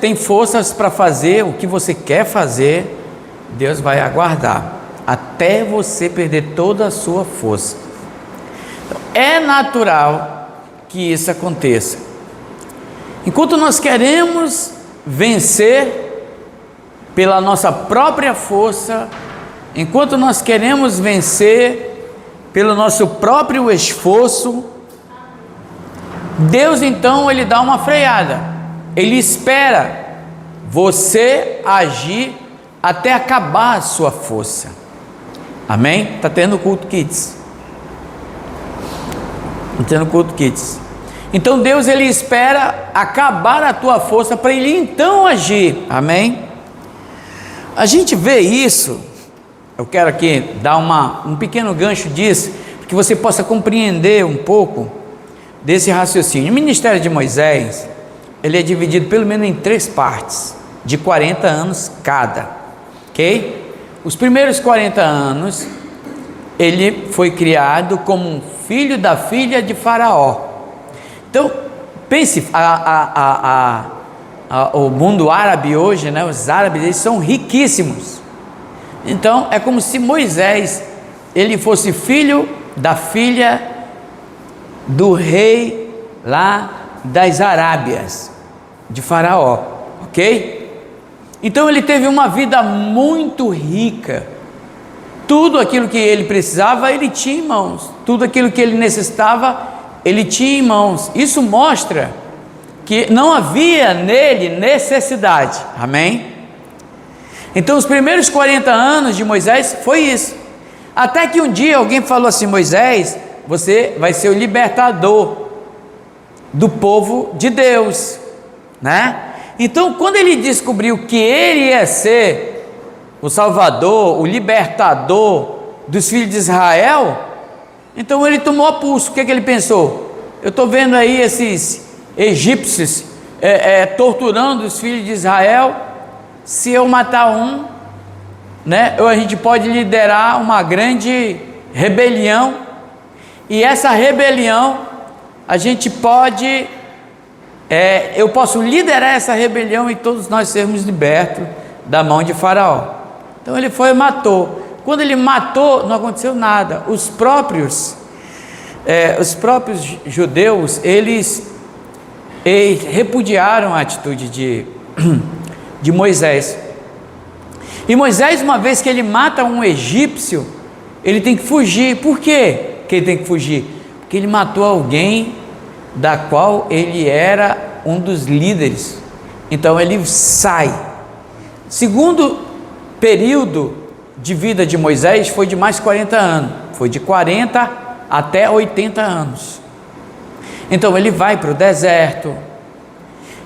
tem forças para fazer o que você quer fazer, Deus vai aguardar até você perder toda a sua força. Então, é natural que isso aconteça. Enquanto nós queremos vencer pela nossa própria força, enquanto nós queremos vencer pelo nosso próprio esforço, Deus então ele dá uma freada, ele espera você agir até acabar a sua força. Amém? Está tendo culto kids. Está tendo culto kids. Então Deus ele espera acabar a tua força para ele então agir. Amém? A gente vê isso. Eu quero aqui dar um pequeno gancho disso, para que você possa compreender um pouco desse raciocínio. O ministério de Moisés, ele é dividido pelo menos em 3 partes, de 40 anos cada, ok? Os primeiros 40 anos, ele foi criado como um filho da filha de Faraó. Então, pense, o mundo árabe hoje, né, os árabes, eles são riquíssimos. Então, é como se Moisés, ele fosse filho da filha do rei lá das Arábias, de Faraó, ok? Então ele teve uma vida muito rica, tudo aquilo que ele precisava, ele tinha em mãos, tudo aquilo que ele necessitava, ele tinha em mãos. Isso mostra que não havia nele necessidade, amém? Então os primeiros 40 anos de Moisés foi isso, até que um dia alguém falou assim: Moisés, você vai ser o libertador do povo de Deus, né? Então quando ele descobriu que ele ia ser o salvador, o libertador dos filhos de Israel, então ele tomou a pulso. O que ele pensou? Eu estou vendo aí esses egípcios torturando os filhos de Israel, se eu matar um, né, a gente pode liderar uma grande rebelião, e essa rebelião a gente pode, eu posso liderar essa rebelião e todos nós sermos libertos da mão de Faraó. Então ele foi e matou. Quando ele matou, não aconteceu nada. Os próprios judeus, eles repudiaram a atitude de Moisés. E Moisés, uma vez que ele mata um egípcio, ele tem que fugir. Por quê que ele tem que fugir? Porque ele matou alguém da qual ele era um dos líderes. Então ele sai. Segundo período de vida de Moisés foi de mais 40 anos, foi de 40 até 80 anos. Então ele vai para o deserto,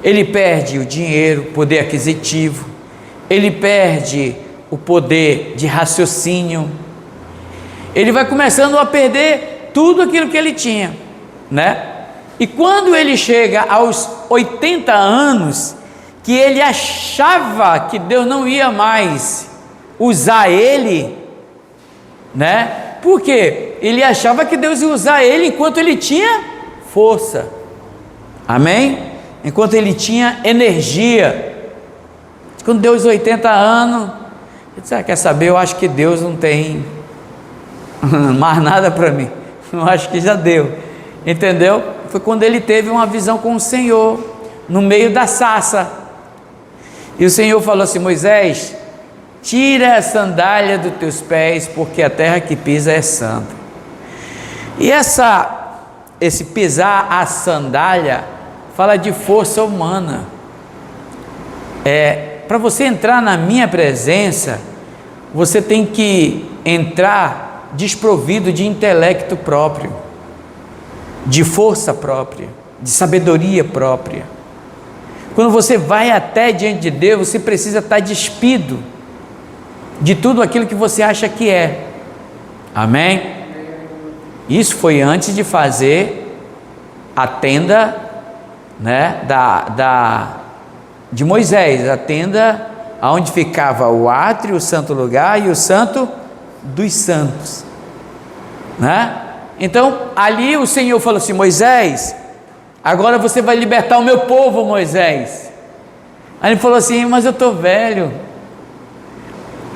ele perde o dinheiro, poder aquisitivo, ele perde o poder de raciocínio, ele vai começando a perder tudo aquilo que ele tinha, né? E quando ele chega aos 80 anos, que ele achava que Deus não ia mais usar ele, né? Por quê? Ele achava que Deus ia usar ele enquanto ele tinha força, amém? Enquanto ele tinha energia. Quando deu os 80 anos, ele disse: quer saber, eu acho que Deus não tem mais nada para mim, eu acho que já deu, entendeu? Foi quando ele teve uma visão com o Senhor, no meio da sarça, e o Senhor falou assim: Moisés, tira a sandália dos teus pés, porque a terra que pisa é santa. E esse pisar a sandália fala de força humana. Para você entrar na minha presença, você tem que entrar desprovido de intelecto próprio, de força própria, de sabedoria própria. Quando você vai até diante de Deus, você precisa estar despido de tudo aquilo que você acha que é, amém? Isso foi antes de fazer a tenda, né, de Moisés, a tenda onde ficava o átrio, o santo lugar e o santo dos santos, né? Então ali o Senhor falou assim: Moisés, agora você vai libertar o meu povo, Moisés. Aí ele falou assim: mas eu estou velho,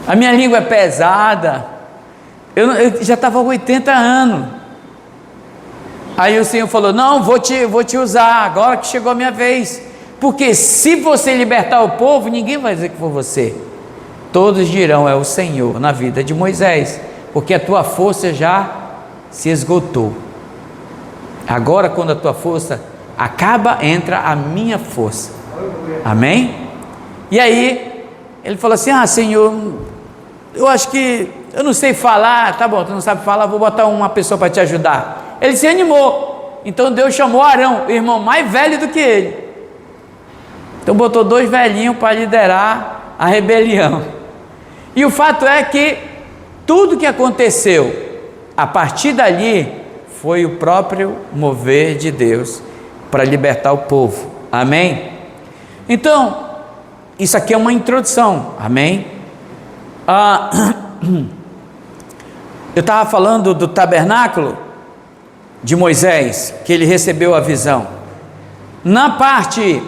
a minha língua é pesada, eu já estava com 80 anos. Aí o Senhor falou: não, vou te usar, agora que chegou a minha vez, porque se você libertar o povo, ninguém vai dizer que foi você, todos dirão: é o Senhor, na vida de Moisés, porque a tua força já se esgotou. Agora, quando a tua força acaba, entra a minha força. Amém? E aí ele falou assim: ah, Senhor, eu acho que eu não sei falar. Tá bom, tu não sabe falar, vou botar uma pessoa para te ajudar. Ele se animou. Então Deus chamou Arão, o irmão mais velho do que ele. Então botou 2 velhinhos para liderar a rebelião. E o fato é que tudo que aconteceu a partir dali foi o próprio mover de Deus para libertar o povo. Amém? Então, isso aqui é uma introdução. Amém? Eu estava falando do tabernáculo de Moisés, que ele recebeu a visão. Na parte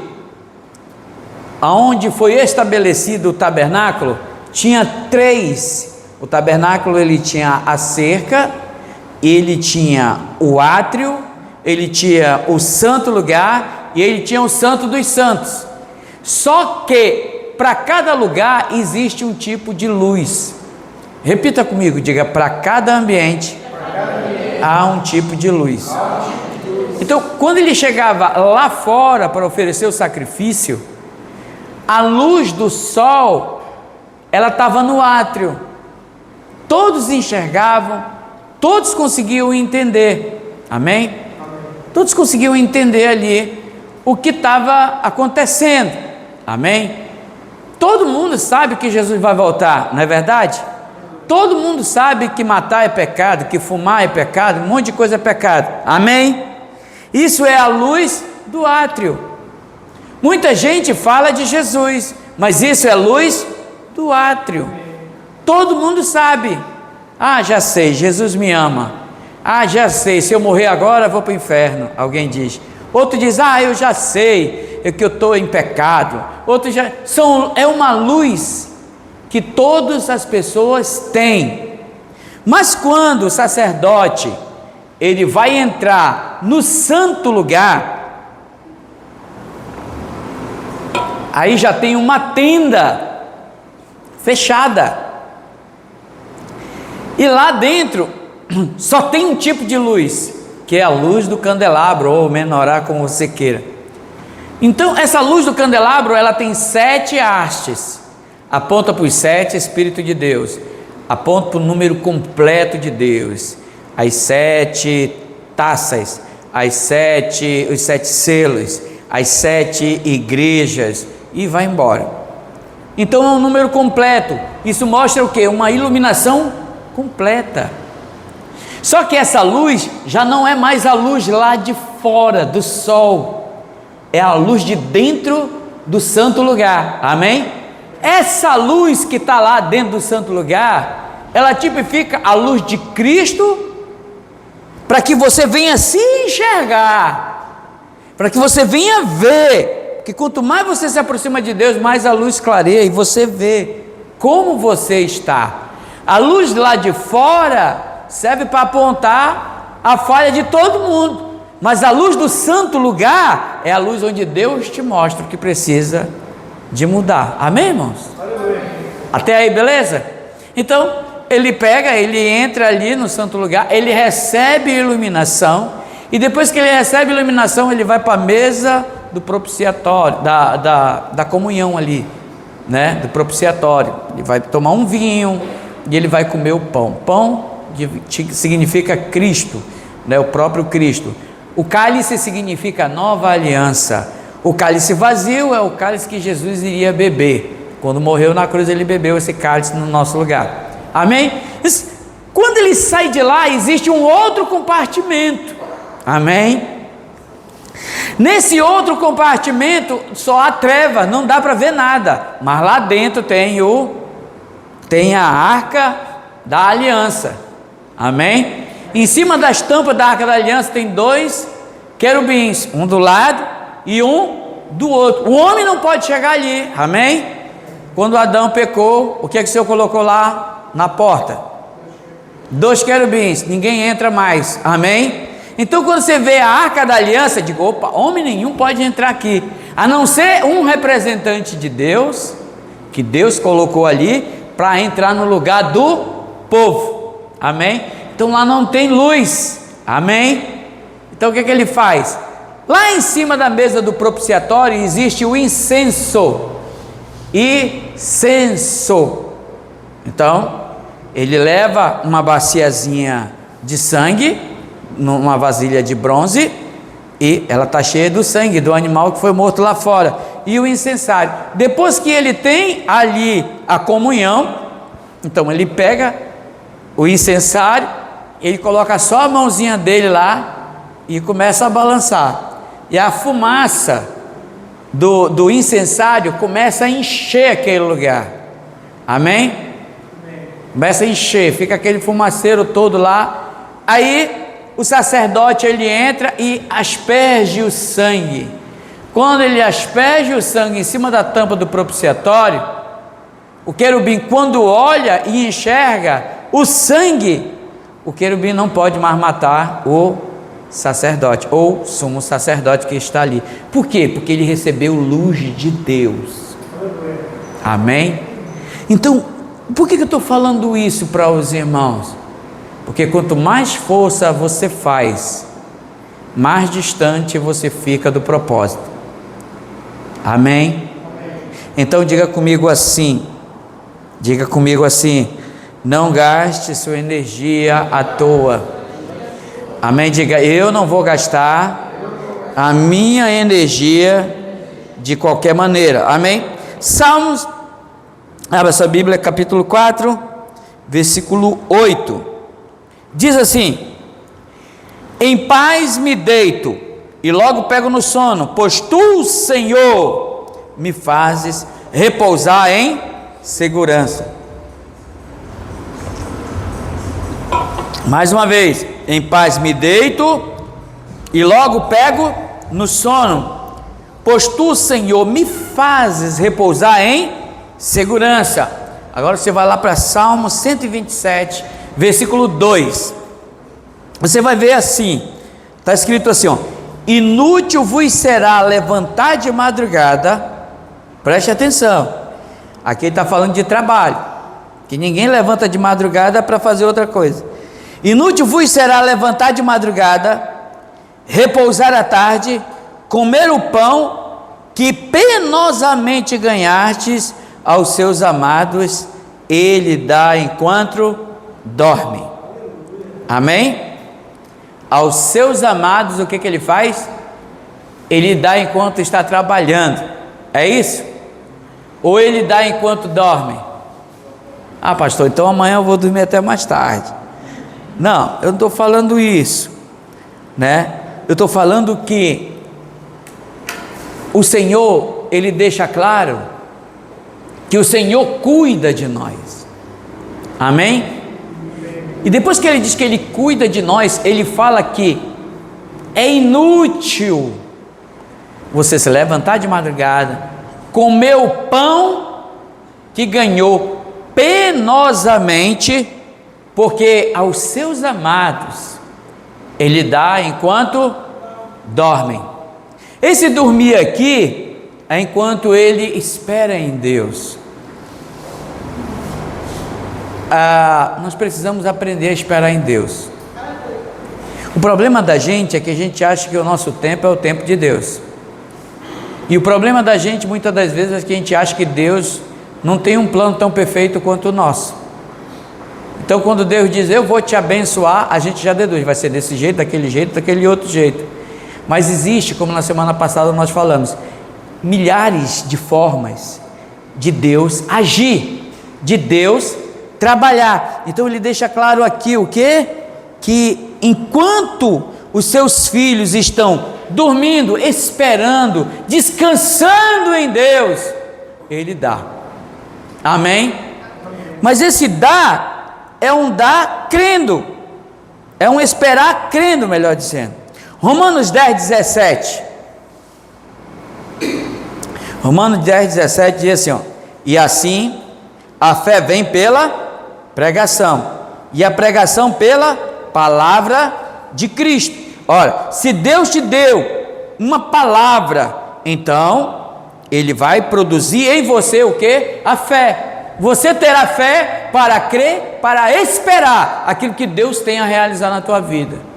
aonde foi estabelecido o tabernáculo, tinha 3. O tabernáculo, ele tinha a cerca, ele tinha o átrio, ele tinha o santo lugar e ele tinha o santo dos santos. Só que para cada lugar existe um tipo de luz. Repita comigo, diga: para cada ambiente há um tipo de luz. Então, quando ele chegava lá fora para oferecer o sacrifício, a luz do sol, ela estava no átrio. Todos enxergavam, todos conseguiam entender. Amém? Todos conseguiam entender ali o que estava acontecendo. Amém? Todo mundo sabe que Jesus vai voltar, não é verdade? Todo mundo sabe que matar é pecado, que fumar é pecado, um monte de coisa é pecado. Amém? Isso é a luz do átrio. Muita gente fala de Jesus, mas isso é luz do átrio. Todo mundo sabe. Ah, já sei, Jesus me ama. Ah, já sei, se eu morrer agora, eu vou para o inferno. Alguém diz. Outro diz: ah, eu já sei, é que eu estou em pecado. Outro já... É uma luz que todas as pessoas têm. Mas quando o sacerdote, ele vai entrar no santo lugar, aí já tem uma tenda fechada. E lá dentro só tem um tipo de luz, que é a luz do candelabro, ou menorá, como você queira. Então essa luz do candelabro, ela tem 7 hastes, aponta para os 7 Espíritos de Deus, aponta para o número completo de Deus, as 7 taças, os 7 selos, as 7 igrejas, e vai embora. Então é um número completo. Isso mostra o quê? Uma iluminação completa. Só que essa luz já não é mais a luz lá de fora do sol, é a luz de dentro do santo lugar. Amém? Essa luz que está lá dentro do santo lugar, ela tipifica a luz de Cristo, para que você venha se enxergar, para que você venha ver, que quanto mais você se aproxima de Deus, mais a luz clareia e você vê como você está. A luz lá de fora serve para apontar a falha de todo mundo, mas a luz do santo lugar é a luz onde Deus te mostra o que precisa de mudar. Amém, irmãos? Até aí, beleza? Então ele entra ali no santo lugar, ele recebe iluminação, e depois que ele recebe iluminação, ele vai para a mesa do propiciatório, da comunhão ali, né? Do propiciatório. Ele vai tomar um vinho e ele vai comer o pão. Pão significa Cristo, né? O próprio Cristo. O cálice significa nova aliança. O cálice vazio é o cálice que Jesus iria beber. Quando morreu na cruz, ele bebeu esse cálice no nosso lugar. Amém? Quando ele sai de lá, existe um outro compartimento. Amém? Nesse outro compartimento só há treva, não dá para ver nada, mas lá dentro tem a arca da aliança. Amém? Em cima das tampas da arca da aliança tem 2 querubins, um do lado e um do outro. O homem não pode chegar ali, amém? Quando Adão pecou, o que é que o Senhor colocou lá na porta? 2 querubins, ninguém entra mais, amém? Então quando você vê a Arca da Aliança, digo, opa, homem nenhum pode entrar aqui, a não ser um representante de Deus, que Deus colocou ali, para entrar no lugar do povo, amém? Então lá não tem luz, amém? Então o que é que ele faz? Lá em cima da mesa do propiciatório existe o incenso, então ele leva uma baciazinha de sangue, numa vasilha de bronze, e ela está cheia do sangue do animal que foi morto lá fora, e o incensário. Depois que ele tem ali a comunhão, então ele pega o incensário, ele coloca só a mãozinha dele lá e começa a balançar, e a fumaça do incensário começa a encher aquele lugar, amém? Começa a encher, fica aquele fumaceiro todo lá. Aí o sacerdote ele entra e asperge o sangue. Quando ele asperge o sangue em cima da tampa do propiciatório, o querubim, quando olha e enxerga o sangue, o querubim não pode mais matar o sacerdote ou sumo sacerdote que está ali. Por quê? Porque ele recebeu luz de Deus, amém? Então, por que eu estou falando isso para os irmãos? Porque quanto mais força você faz, mais distante você fica do propósito, amém? Então diga comigo assim, não gaste sua energia à toa, amém? Diga, eu não vou gastar a minha energia de qualquer maneira, amém? Salmos, abra sua Bíblia, capítulo 4, versículo 8, diz assim: em paz me deito e logo pego no sono, pois tu, Senhor, me fazes repousar em segurança. Mais uma vez, em paz me deito e logo pego no sono, pois tu, Senhor, me fazes repousar em segurança. Agora você vai lá para Salmo 127, versículo 2, você vai ver assim, está escrito assim, ó: inútil vos será levantar de madrugada, preste atenção, aqui ele está falando de trabalho, que ninguém levanta de madrugada para fazer outra coisa. Inútil vos será levantar de madrugada, repousar à tarde, comer o pão que penosamente ganhastes aos seus amados, ele dá enquanto dorme, amém? Aos seus amados, o que ele faz? Ele dá enquanto está trabalhando, é isso? Ou ele dá enquanto dorme? Ah, pastor, então amanhã eu vou dormir até mais tarde. Não, eu não estou falando isso, né? Eu estou falando que o Senhor, ele deixa claro que o Senhor cuida de nós, amém? E depois que ele diz que ele cuida de nós, ele fala que é inútil você se levantar de madrugada, comer o pão que ganhou penosamente, porque aos seus amados ele dá enquanto dormem. Esse dormir aqui é enquanto ele espera em Deus. Nós precisamos aprender a esperar em Deus. O problema da gente é que a gente acha que o nosso tempo é o tempo de Deus, e o problema da gente muitas das vezes é que a gente acha que Deus não tem um plano tão perfeito quanto o nosso. Então quando Deus diz eu vou te abençoar, a gente já deduz, vai ser desse jeito, daquele outro jeito. Mas existe, como na semana passada nós falamos, milhares de formas de Deus agir, de Deus trabalhar. Então ele deixa claro aqui o quê? Que enquanto os seus filhos estão dormindo, esperando, descansando em Deus, ele dá, amém? Mas esse dá é um dar crendo, é um esperar crendo, melhor dizendo. Romanos 10, 17, Romanos 10, 17 diz assim, ó, e assim a fé vem pela pregação, e a pregação pela palavra de Cristo. Ora, se Deus te deu uma palavra, então Ele vai produzir em você o que? A fé. Você terá fé para crer, para esperar aquilo que Deus tem a realizar na tua vida.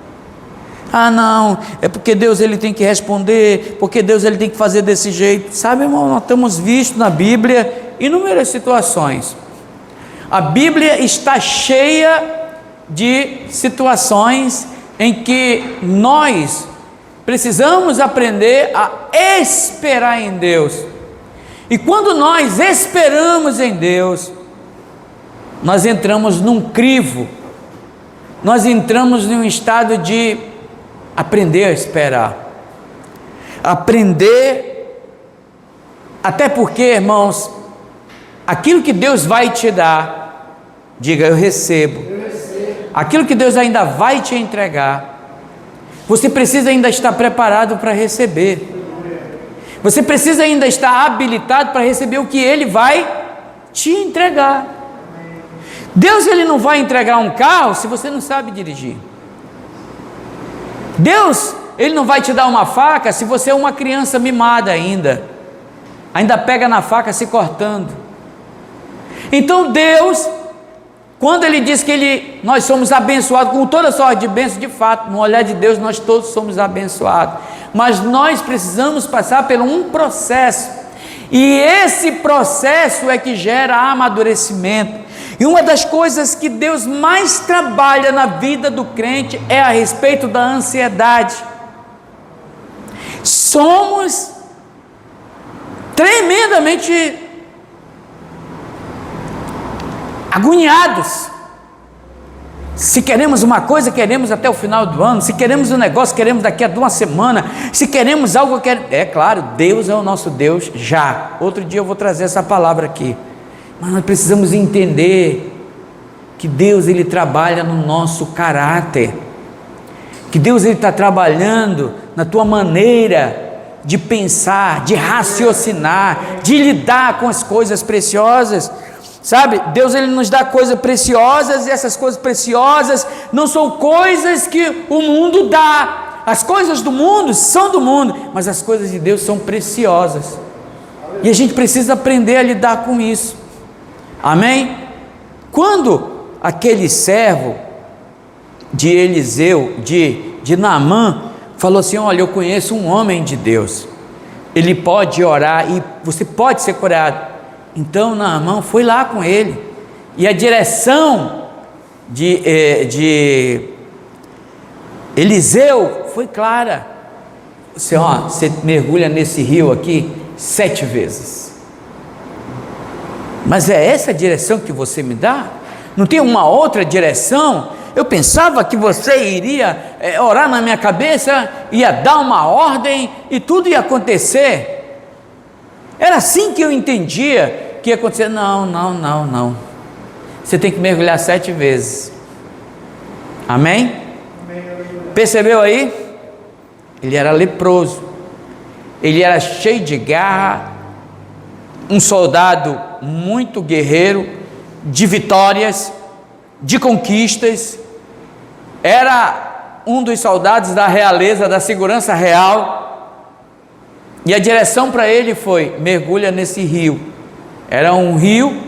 Ah, não, é porque Deus ele tem que responder, porque Deus ele tem que fazer desse jeito. Sabe, irmão, nós temos visto na Bíblia inúmeras situações. A Bíblia está cheia de situações em que nós precisamos aprender a esperar em Deus. E quando nós esperamos em Deus, nós entramos num crivo, nós entramos num estado de aprender a esperar, aprender, até porque, irmãos, aquilo que Deus vai te dar, diga eu recebo, aquilo que Deus ainda vai te entregar, você precisa ainda estar preparado para receber, você precisa ainda estar habilitado para receber o que Ele vai te entregar. Deus ele não vai entregar um carro se você não sabe dirigir. Deus ele não vai te dar uma faca se você é uma criança mimada ainda pega na faca se cortando. Então Deus, quando Ele diz que nós somos abençoados com toda sorte de bênçãos, de fato, no olhar de Deus nós todos somos abençoados, mas nós precisamos passar por um processo, e esse processo é que gera amadurecimento. E uma das coisas que Deus mais trabalha na vida do crente é a respeito da ansiedade. Somos tremendamente agoniados. Se queremos uma coisa, queremos até o final do ano. Se queremos um negócio, queremos daqui a 2 semanas. Se queremos algo, é claro, Deus é o nosso Deus já. Outro dia eu vou trazer essa palavra aqui. Mas nós precisamos entender que Deus ele trabalha no nosso caráter. Que Deus ele está trabalhando na tua maneira de pensar, de raciocinar, de lidar com as coisas preciosas. Sabe, Deus ele nos dá coisas preciosas, e essas coisas preciosas não são coisas que o mundo dá. As coisas do mundo são do mundo, mas as coisas de Deus são preciosas, e a gente precisa aprender a lidar com isso. Amém? Quando aquele servo de Eliseu, de Naamã, falou assim, olha, eu conheço um homem de Deus, ele pode orar e você pode ser curado. Então Naamã foi lá com ele, e a direção de Eliseu foi clara. Você mergulha nesse rio aqui 7 vezes. Mas é essa a direção que você me dá? Não tem uma outra direção? Eu pensava que você iria orar na minha cabeça, ia dar uma ordem e tudo ia acontecer. Era assim que eu entendia que ia acontecer. Não. Você tem que mergulhar 7 vezes. Amém? Percebeu aí? Ele era leproso, ele era cheio de garra, um soldado muito guerreiro, de vitórias, de conquistas, era um dos soldados da realeza, da segurança real, e a direção para ele foi, mergulha nesse rio. Era um rio,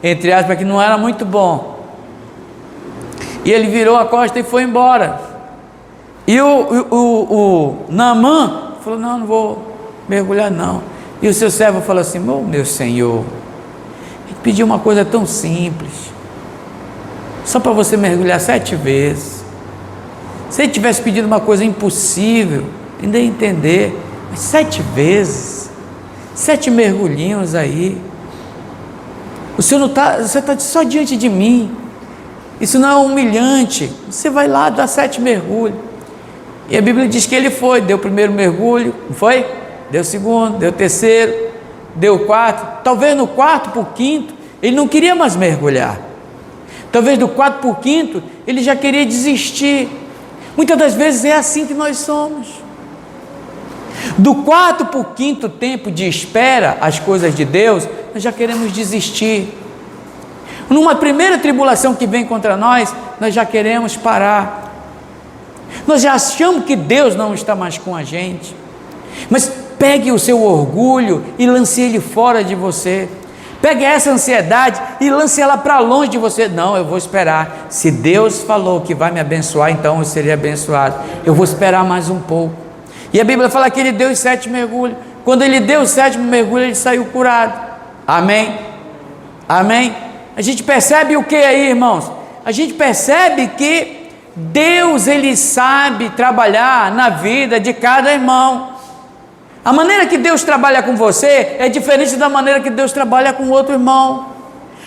entre aspas, que não era muito bom, e ele virou a costa e foi embora. E o Naamã falou, não vou mergulhar não. E o seu servo falou assim, meu senhor, ele pediu uma coisa tão simples, só para você mergulhar 7 vezes. Se ele tivesse pedido uma coisa impossível, ainda ia entender, mas 7 vezes, 7 mergulhinhos aí, o senhor não está, você está só diante de mim, isso não é humilhante, você vai lá dar 7 mergulhos. E a Bíblia diz que ele foi, deu o primeiro mergulho, não foi? Deu o segundo, deu o terceiro, deu o quarto, talvez no quarto para o quinto, ele não queria mais mergulhar, talvez do quarto para o quinto, ele já queria desistir. Muitas das vezes é assim que nós somos. Do quarto para o quinto tempo de espera as coisas de Deus, nós já queremos desistir. Numa primeira tribulação que vem contra nós, nós já queremos parar. Nós já achamos que Deus não está mais com a gente. Mas pegue o seu orgulho e lance ele fora de você. Pegue essa ansiedade e lance ela para longe de você. Não, eu vou esperar. Se Deus falou que vai me abençoar, então eu serei abençoado. Eu vou esperar mais um pouco. E a Bíblia fala que ele deu os 7 mergulhos. Quando ele deu o 7º mergulho, ele saiu curado. Amém? Amém? A gente percebe o que aí, irmãos? A gente percebe que Deus, ele sabe trabalhar na vida de cada irmão. A maneira que Deus trabalha com você é diferente da maneira que Deus trabalha com o outro irmão.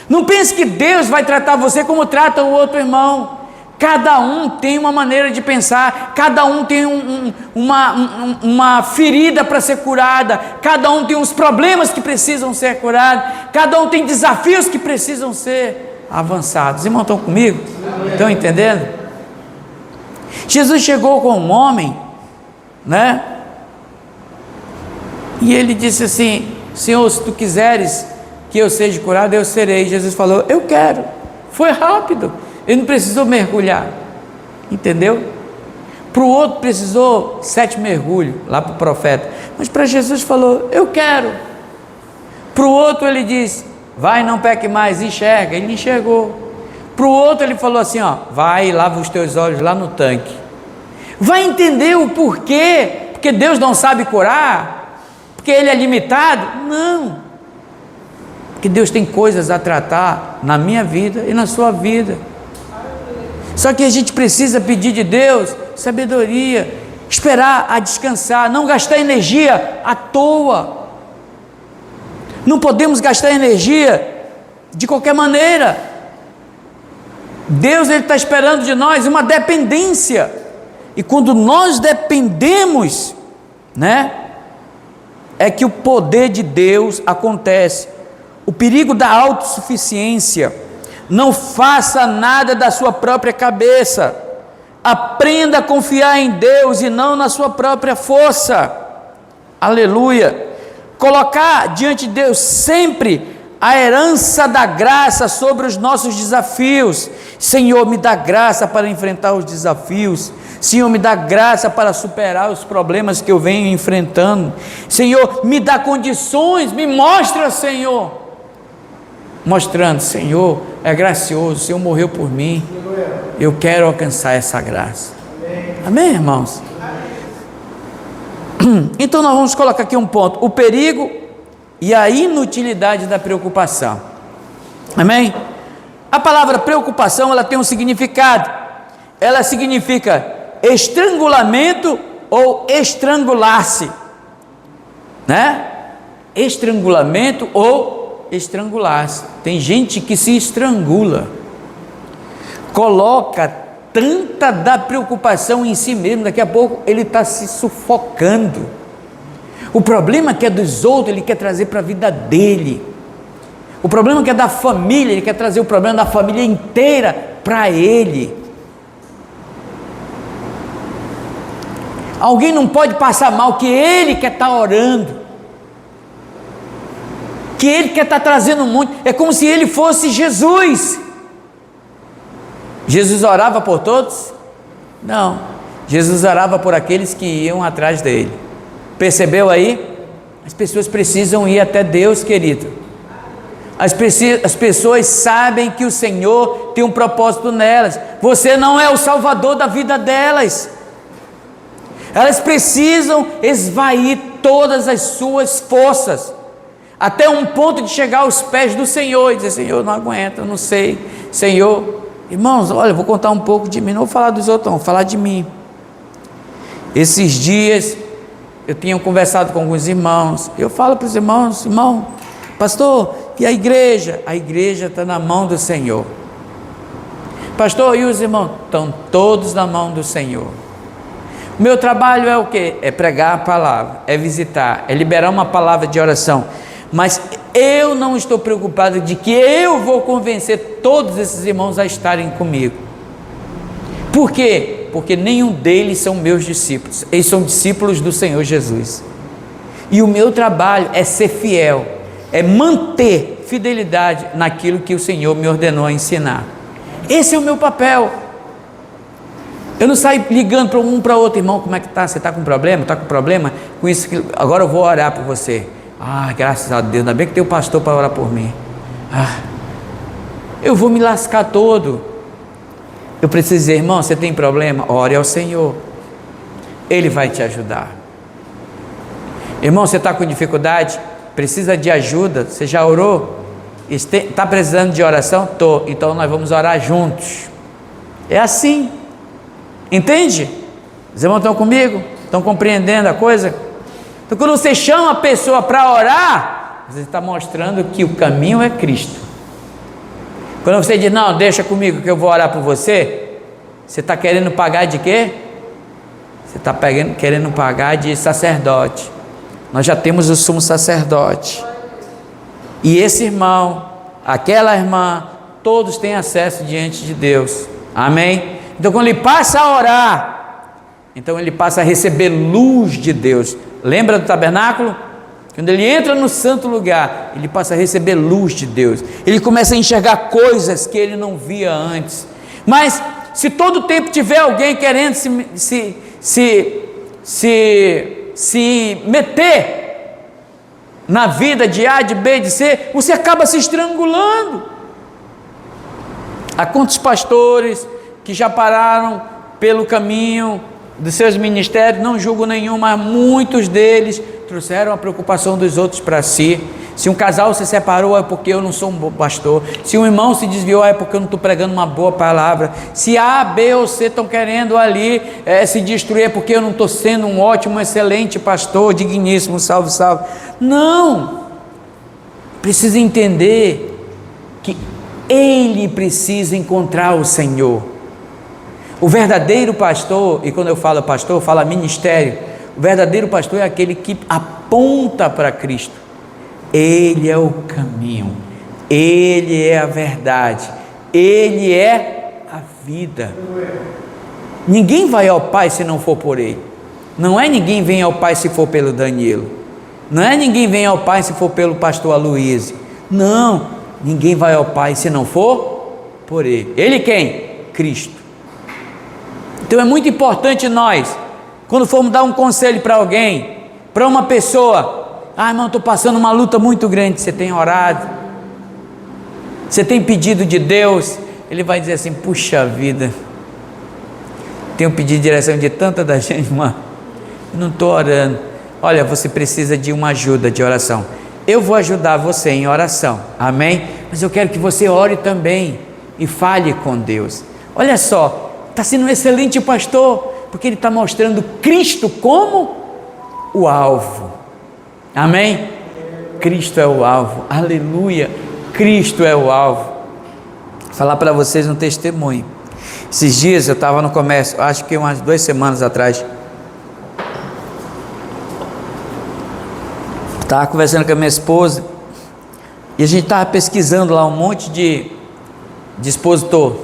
Não pense que Deus vai tratar você como trata o outro irmão. Cada um tem uma maneira de pensar, cada um tem uma ferida para ser curada, cada um tem uns problemas que precisam ser curados, cada um tem desafios que precisam ser avançados. Irmãos, estão comigo? Estão entendendo? Jesus chegou com um homem, né? E ele disse assim: Senhor, se tu quiseres que eu seja curado, eu serei. Jesus falou: eu quero. Foi rápido, ele não precisou mergulhar, entendeu? Para o outro precisou 7 mergulhos, lá para o profeta, mas para Jesus falou: eu quero. Para o outro ele disse: vai, não peque mais, enxerga. Ele enxergou. Para o outro ele falou assim: ó, vai e lava os teus olhos lá no tanque. Vai entender o porquê? Porque Deus não sabe curar? Porque Ele é limitado? Não, porque Deus tem coisas a tratar na minha vida e na sua vida. Só que a gente precisa pedir de Deus sabedoria, esperar a descansar, não gastar energia à toa. Não podemos gastar energia de qualquer maneira. Deus, Ele está esperando de nós uma dependência, e quando nós dependemos, né, é que o poder de Deus acontece. O perigo da autossuficiência: não faça nada da sua própria cabeça, aprenda a confiar em Deus e não na sua própria força. Aleluia. Colocar diante de Deus sempre a herança da graça sobre os nossos desafios. Senhor, me dá graça para enfrentar os desafios. Senhor, me dá graça para superar os problemas que eu venho enfrentando. Senhor, me dá condições, me mostra, Senhor. Mostrando: Senhor é gracioso, o Senhor morreu por mim, eu quero alcançar essa graça. Amém, irmãos? Então nós vamos colocar aqui um ponto: o perigo e a inutilidade da preocupação. Amém? A palavra preocupação, ela tem um significado. Ela significa estrangulamento ou estrangular-se, né? Estrangulamento ou estrangular-se. Tem gente que se estrangula, coloca tanta da preocupação em si mesmo, daqui a pouco ele está se sufocando. O problema que é dos outros, ele quer trazer para a vida dele. O problema que é da família, ele quer trazer o problema da família inteira para ele. Alguém não pode passar mal, que ele quer estar orando, que ele quer estar trazendo muito. É como se ele fosse Jesus. Jesus orava por todos? Não, Jesus orava por aqueles que iam atrás dele. Percebeu aí? As pessoas precisam ir até Deus, querido. As pessoas sabem que o Senhor tem um propósito nelas. Você não é o salvador da vida delas. Elas precisam esvair todas as suas forças, até um ponto de chegar aos pés do Senhor e dizer: Senhor, eu não aguento, eu não sei. Senhor, irmãos, olha, eu vou contar um pouco de mim, não vou falar dos outros, não, vou falar de mim. Esses dias eu tinha conversado com alguns irmãos. Eu falo para os irmãos: irmão, pastor, e a igreja? A igreja está na mão do Senhor. Pastor, e os irmãos? Estão todos na mão do Senhor. O meu trabalho é o quê? É pregar a palavra, é visitar, é liberar uma palavra de oração. Mas eu não estou preocupado de que eu vou convencer todos esses irmãos a estarem comigo. Por quê? Porque nenhum deles são meus discípulos. Eles são discípulos do Senhor Jesus. E o meu trabalho é ser fiel, é manter fidelidade naquilo que o Senhor me ordenou a ensinar. Esse é o meu papel. Eu não saio ligando para um para outro, irmão, como é que tá? Você está com problema? Está com problema? Com isso, agora eu vou orar por você. Ah, graças a Deus, ainda bem que tem o pastor para orar por mim. Ah, eu vou me lascar todo. Eu preciso dizer, irmão, você tem problema? Ore ao Senhor, Ele vai te ajudar. Irmão, você está com dificuldade? Precisa de ajuda? Você já orou? Está precisando de oração? Estou. Então nós vamos orar juntos. É assim. Entende? Os irmãos estão comigo? Estão compreendendo a coisa? Então quando você chama a pessoa para orar, você está mostrando que o caminho é Cristo. Quando você diz, não, deixa comigo que eu vou orar por você, você está querendo pagar de quê? Você está querendo pagar de sacerdote. Nós já temos o sumo sacerdote. E esse irmão, aquela irmã, todos têm acesso diante de Deus. Amém? Então quando ele passa a orar, então ele passa a receber luz de Deus. Lembra do tabernáculo? Quando ele entra no santo lugar, ele passa a receber luz de Deus. Ele começa a enxergar coisas que ele não via antes. Mas se todo tempo tiver alguém querendo se meter na vida de A, de B, de C, você acaba se estrangulando. Há quantos pastores que já pararam pelo caminho dos seus ministérios, não julgo nenhum, mas muitos deles trouxeram a preocupação dos outros para si. Se um casal se separou, é porque eu não sou um bom pastor. Se um irmão se desviou, é porque eu não estou pregando uma boa palavra. Se A, B ou C estão querendo ali se destruir, é porque eu não estou sendo um ótimo, excelente pastor, digníssimo, salve, salve. Não! Precisa entender que ele precisa encontrar o Senhor. O verdadeiro pastor, e quando eu falo pastor, eu falo ministério. O verdadeiro pastor é aquele que aponta para Cristo. Ele é o caminho, Ele é a verdade, Ele é a vida. Ninguém vai ao Pai se não for por Ele. Não é ninguém vem ao Pai se for pelo Danilo. Não é ninguém vem ao Pai se for pelo pastor Aloysio. Não, ninguém vai ao Pai se não for por Ele. Ele quem? Cristo. Então é muito importante nós, quando formos dar um conselho para alguém, para uma pessoa, ah, irmão, estou passando uma luta muito grande. Você tem orado? Você tem pedido de Deus? Ele vai dizer assim, puxa vida, tenho pedido direção de tanta da gente, irmão, não estou orando. Olha, você precisa de uma ajuda de oração. Eu vou ajudar você em oração, amém? Mas eu quero que você ore também e fale com Deus. Olha só, está sendo um excelente pastor, porque ele está mostrando Cristo como o alvo. Amém? Cristo é o alvo, aleluia, Cristo é o alvo. Vou falar para vocês um testemunho. Esses dias eu estava no comércio, acho que umas 2 semanas atrás, estava conversando com a minha esposa, e a gente estava pesquisando lá um monte de expositor,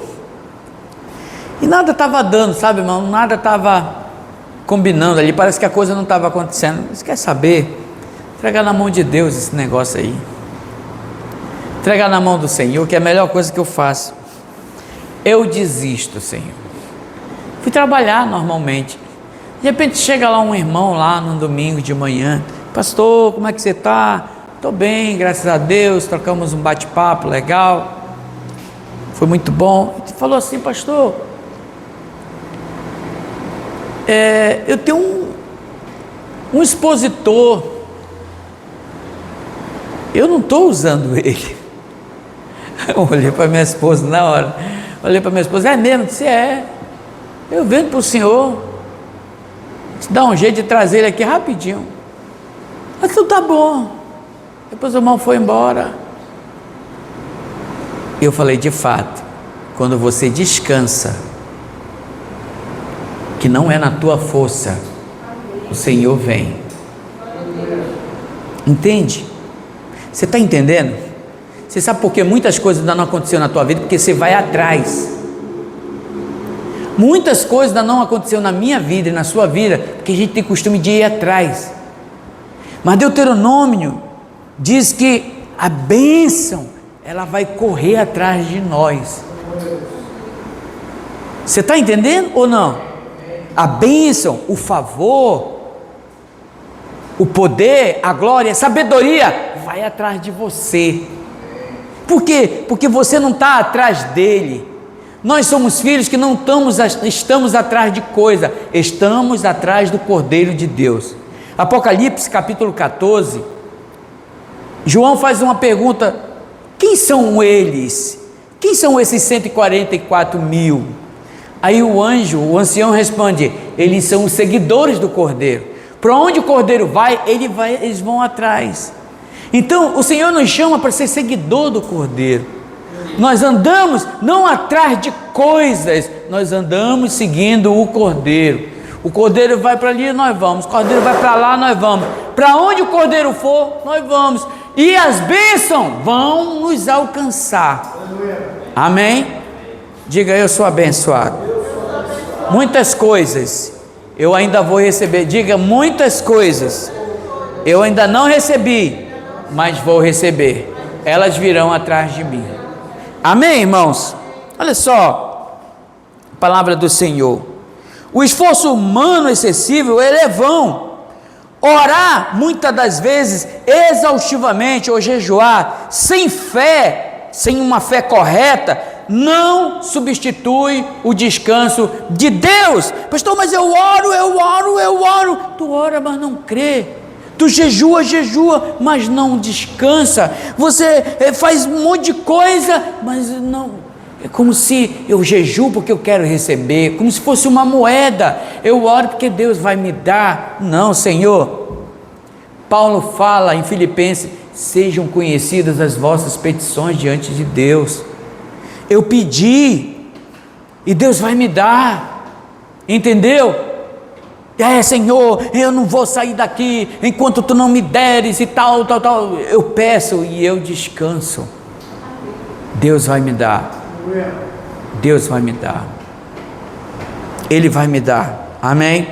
e nada estava dando, sabe, irmão, nada estava combinando ali, parece que a coisa não estava acontecendo. Você quer saber? Entregar na mão de Deus esse negócio aí, entregar na mão do Senhor, que é a melhor coisa que eu faço. Eu desisto, Senhor. Fui trabalhar normalmente, de repente chega lá um irmão lá no domingo de manhã, pastor, como é que você está? Estou bem, graças a Deus, trocamos um bate-papo legal, foi muito bom. Ele falou assim, pastor, eu tenho um expositor, eu não estou usando ele. Eu olhei para minha esposa na hora, é mesmo? Disse, eu vendo para o senhor, dá um jeito de trazer ele aqui rapidinho. Mas tudo tá bom. Depois o irmão foi embora. Eu falei, de fato, quando você descansa, que não é na tua força, o Senhor vem. Entende? Você está entendendo? Você sabe por que muitas coisas ainda não aconteceram na tua vida? Porque você vai atrás. Muitas coisas ainda não aconteceram na minha vida e na sua vida, porque a gente tem costume de ir atrás. Mas Deuteronômio diz que a bênção, ela vai correr atrás de nós. Você está entendendo ou não? A bênção, o favor, o poder, a glória, a sabedoria vai atrás de você. Por quê? Porque você não está atrás dele. Nós somos filhos que não estamos atrás de coisa, estamos atrás do Cordeiro de Deus. Apocalipse capítulo 14, João faz uma pergunta: quem são eles? Quem são esses 144 mil? Aí o anjo, o ancião responde: eles são os seguidores do Cordeiro. Para onde o Cordeiro vai, eles vão atrás. Então o Senhor nos chama para ser seguidor do Cordeiro. Nós andamos não atrás de coisas, nós andamos seguindo o Cordeiro. O Cordeiro vai para ali, nós vamos. O Cordeiro vai para lá, nós vamos. Para onde o Cordeiro for, nós vamos. E as bênçãos vão nos alcançar. Amém? Diga: eu sou abençoado. Muitas coisas eu ainda vou receber. Diga: muitas coisas eu ainda não recebi, mas vou receber. Elas virão atrás de mim. Amém, irmãos? Olha só a palavra do Senhor. O esforço humano excessivo, ele é vão. Orar, muitas das vezes, exaustivamente, ou jejuar, sem fé, sem uma fé correta, não substitui o descanso de Deus. Pastor, mas eu oro. Tu ora, mas não crê. Tu jejua, mas não descansa. Você faz um monte de coisa, mas não. É como se eu jejuo porque eu quero receber, como se fosse uma moeda. Eu oro porque Deus vai me dar. Não, Senhor. Paulo fala em Filipenses: sejam conhecidas as vossas petições diante de Deus. Eu pedi e Deus vai me dar. Entendeu? Senhor, eu não vou sair daqui enquanto tu não me deres e tal. Eu peço e eu descanso. Deus vai me dar. Deus vai me dar. Ele vai me dar. Amém?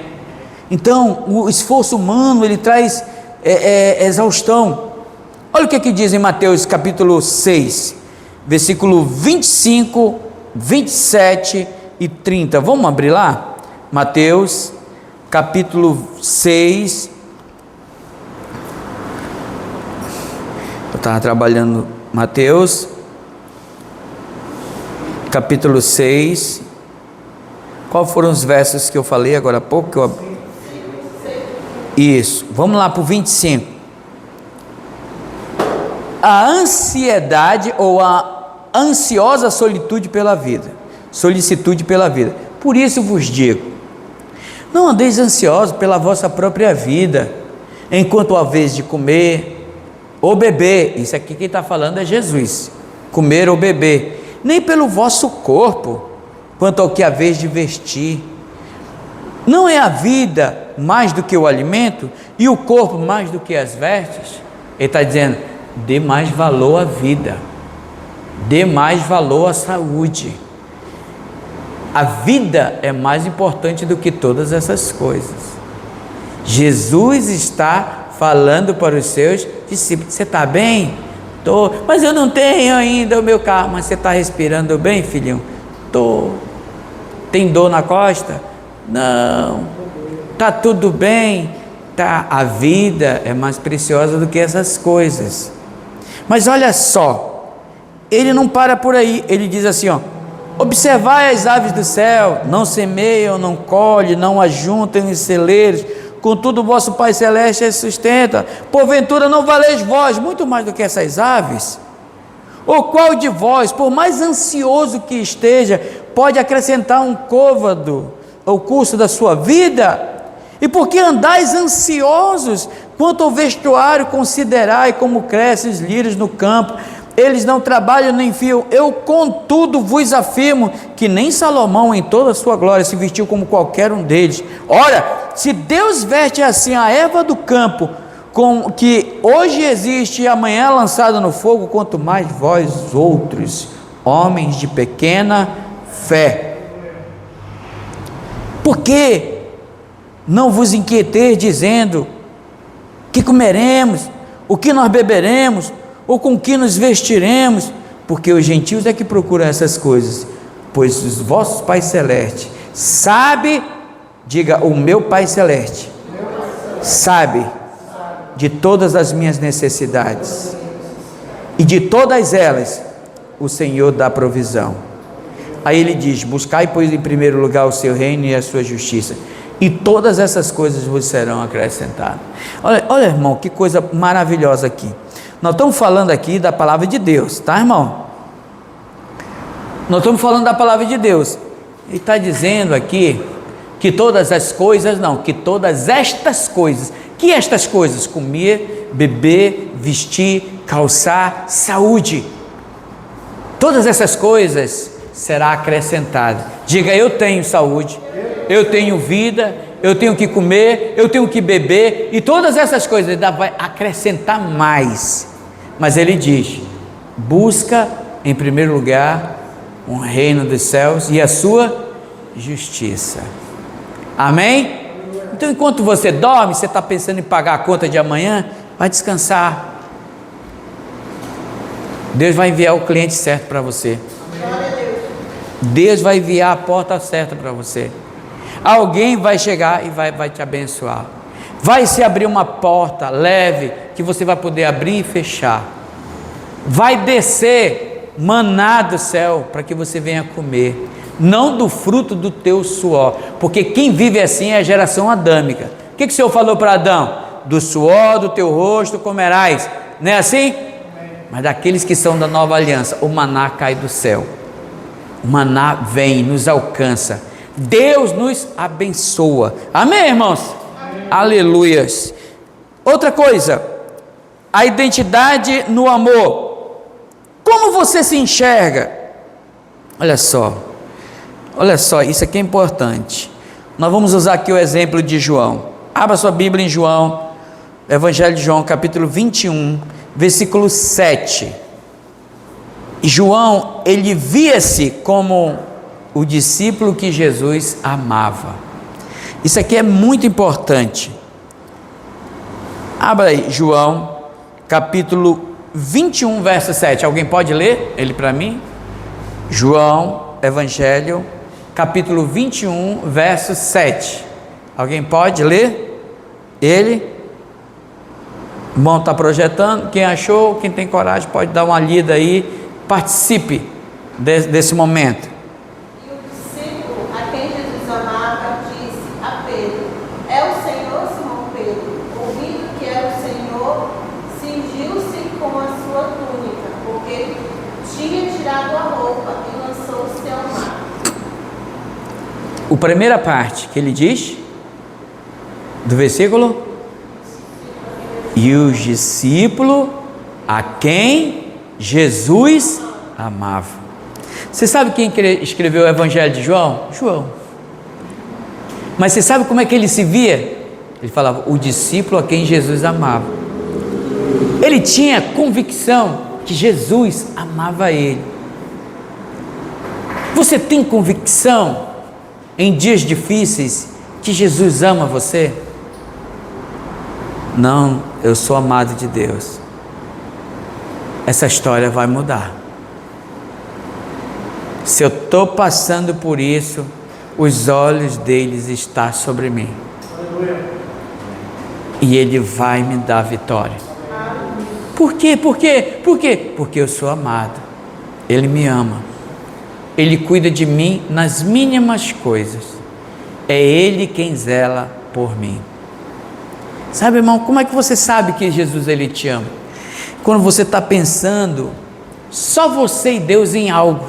Então, o esforço humano, ele traz exaustão. Olha o que diz em Mateus capítulo 6, versículo 25, 27 e 30. Vamos abrir lá? Mateus capítulo 6. Eu estava trabalhando Mateus capítulo 6. Qual foram os versos que eu falei agora há pouco? Isso, vamos lá para o 25. A ansiedade ou a ansiosa solicitude pela vida. Por isso vos digo: não andeis ansiosos pela vossa própria vida, enquanto há vez de comer ou beber. Isso aqui quem está falando é Jesus. Comer ou beber, nem pelo vosso corpo, quanto ao que há vez de vestir. Não é a vida mais do que o alimento, e o corpo mais do que as vestes? Ele está dizendo: dê mais valor à vida, dê mais valor à saúde. A vida é mais importante do que todas essas coisas. Jesus está falando para os seus discípulos: você está bem? Estou, mas eu não tenho ainda o meu carro. Mas você está respirando bem, filhinho? Estou. Tem dor na costa? Não. Está tudo bem? Tá. A vida é mais preciosa do que essas coisas. Mas olha só, ele não para por aí. Ele diz assim, ó: observai as aves do céu, não semeiam, não colhem, não ajuntam em celeiros, contudo o vosso Pai Celeste as sustenta. Porventura não valeis vós muito mais do que essas aves? Ou qual de vós, por mais ansioso que esteja, pode acrescentar um côvado ao curso da sua vida? E por que andais ansiosos? Quanto ao vestuário, considerai como crescem os lírios no campo. Eles não trabalham nem fiam. Eu, contudo, vos afirmo que nem Salomão, em toda a sua glória, se vestiu como qualquer um deles. Ora, se Deus veste assim a erva do campo, com que hoje existe e amanhã é lançada no fogo, quanto mais vós outros, homens de pequena fé. Por que não vos inquieteis, dizendo: que comeremos, o que nós beberemos, ou com que nos vestiremos, porque os gentios é que procuram essas coisas, pois os vossos pais celestes sabe, diga, o meu Pai celeste sabe de todas as minhas necessidades, e de todas elas o Senhor dá provisão. Aí ele diz: buscai, pois, em primeiro lugar o seu reino e a sua justiça, e todas essas coisas vos serão acrescentadas. Olha, irmão, que coisa maravilhosa aqui. Nós estamos falando aqui da palavra de Deus, tá, irmão? Nós estamos falando da palavra de Deus. Ele está dizendo aqui que todas as coisas, não, que todas estas coisas, que estas coisas? Comer, beber, vestir, calçar, saúde. Todas essas coisas será acrescentada. Diga: eu tenho saúde, eu tenho vida, eu tenho que comer, eu tenho que beber, e todas essas coisas ainda vai acrescentar mais. Mas ele diz: busca em primeiro lugar o reino dos céus e a sua justiça. Amém? Então, enquanto você dorme, você está pensando em pagar a conta de amanhã, vai descansar. Deus vai enviar o cliente certo para você. Deus vai enviar a porta certa para você. Alguém vai chegar e vai te abençoar. Vai se abrir uma porta leve, que você vai poder abrir e fechar. Vai descer maná do céu, para que você venha comer, não do fruto do teu suor, porque quem vive assim é a geração adâmica. O que o Senhor falou para Adão? Do suor do teu rosto comerás, não é assim? Mas daqueles que são da nova aliança, o maná cai do céu, o maná vem, nos alcança, Deus nos abençoa. Amém, irmãos? Amém. Aleluias. Outra coisa, a identidade no amor. Como você se enxerga? Olha só, isso aqui é importante. Nós vamos usar aqui o exemplo de João. Abra sua Bíblia em João, Evangelho de João, capítulo 21, versículo 7. João, ele via-se como o discípulo que Jesus amava. Isso aqui é muito importante. Abra aí, João, capítulo 21, verso 7. Alguém pode ler ele para mim? João, Evangelho, capítulo 21, verso 7. Alguém pode ler ele? Bom, está projetando. Quem achou, quem tem coragem, pode dar uma lida aí. Participe desse momento. E o discípulo a quem Jesus amava disse a Pedro: é o Senhor, Simão Pedro. Ouvindo que era o Senhor, cingiu-se com a sua túnica, porque tinha tirado a roupa, e lançou-se ao mar. A primeira parte que ele diz, do versículo: e o discípulo a quem Jesus amava. Você sabe quem escreveu o Evangelho de João? João. Mas você sabe como é que ele se via? Ele falava: o discípulo a quem Jesus amava. Ele tinha convicção que Jesus amava ele. Você tem convicção em dias difíceis que Jesus ama você? Não, eu sou amado de Deus. Essa história vai mudar. Se eu estou passando por isso, os olhos deles estão sobre mim. E Ele vai me dar vitória. Por quê? Por quê? Por quê? Porque eu sou amado. Ele me ama. Ele cuida de mim nas mínimas coisas. É Ele quem zela por mim. Sabe, irmão, como é que você sabe que Jesus, Ele te ama? Quando você está pensando, só você e Deus em algo,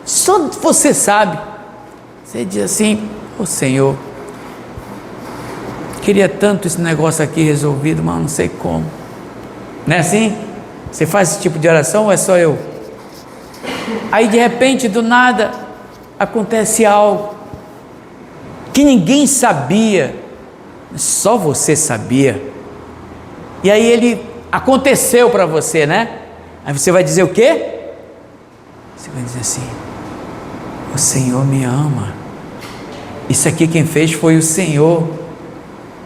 só você sabe, você diz assim: ô Senhor, queria tanto esse negócio aqui resolvido, mas não sei como. Não é assim? Você faz esse tipo de oração ou é só eu? Aí de repente, do nada, acontece algo que ninguém sabia, só você sabia, e aí ele aconteceu para você, né? Aí você vai dizer o quê? Você vai dizer assim: o Senhor me ama. Isso aqui quem fez foi o Senhor.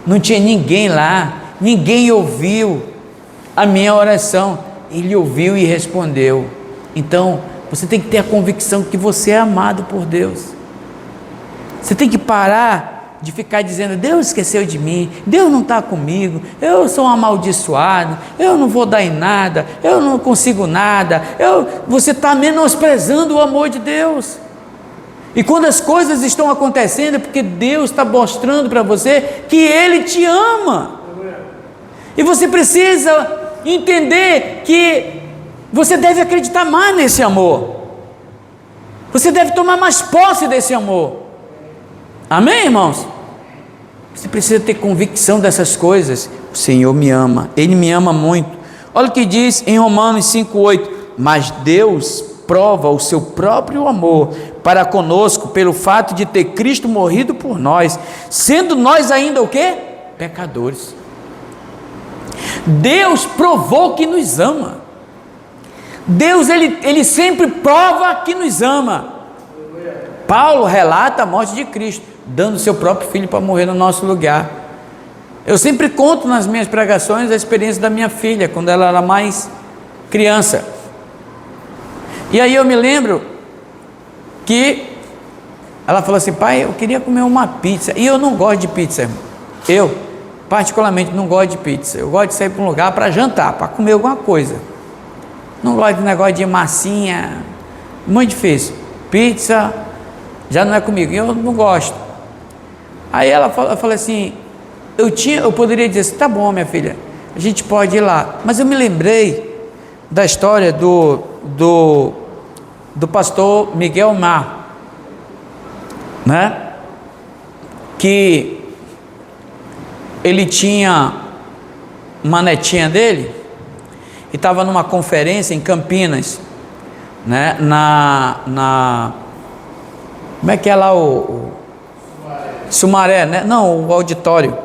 Não tinha ninguém lá ninguém ouviu a minha oração. Ele ouviu e respondeu. Então, você tem que ter a convicção que você é amado por Deus. Você tem que parar de ficar dizendo: Deus esqueceu de mim, Deus não está comigo, eu sou um amaldiçoado, eu não vou dar em nada, eu não consigo nada. Você está menosprezando o amor de Deus. E quando as coisas estão acontecendo, é porque Deus está mostrando para você que Ele te ama. E você precisa entender que você deve acreditar mais nesse amor. Você deve tomar mais posse desse amor. Amém, irmãos? Você precisa ter convicção dessas coisas. O Senhor me ama, Ele me ama muito. Olha o que diz em Romanos 5,8: mas Deus prova o seu próprio amor para conosco pelo fato de ter Cristo morrido por nós, sendo nós ainda o quê? Pecadores. Deus provou que nos ama. Deus, ele sempre prova que nos ama. Paulo relata a morte de Cristo, dando seu próprio filho para morrer no nosso lugar. Eu sempre conto nas minhas pregações a experiência da minha filha, quando ela era mais criança. E aí eu me lembro que ela falou assim: pai, eu queria comer uma pizza. E eu não gosto de pizza, irmão. Eu particularmente não gosto de pizza. Eu gosto de sair para um lugar para jantar, para comer alguma coisa. Não gosto de negócio de massinha, muito difícil. Pizza já não é comigo, eu não gosto. Aí ela falou assim: eu poderia dizer assim: tá bom, minha filha, a gente pode ir lá. Mas eu me lembrei da história do pastor Miguel Mar, né? Que ele tinha uma netinha dele e estava numa conferência em Campinas, né? Como é que é lá o Sumaré, né? Não, o auditório.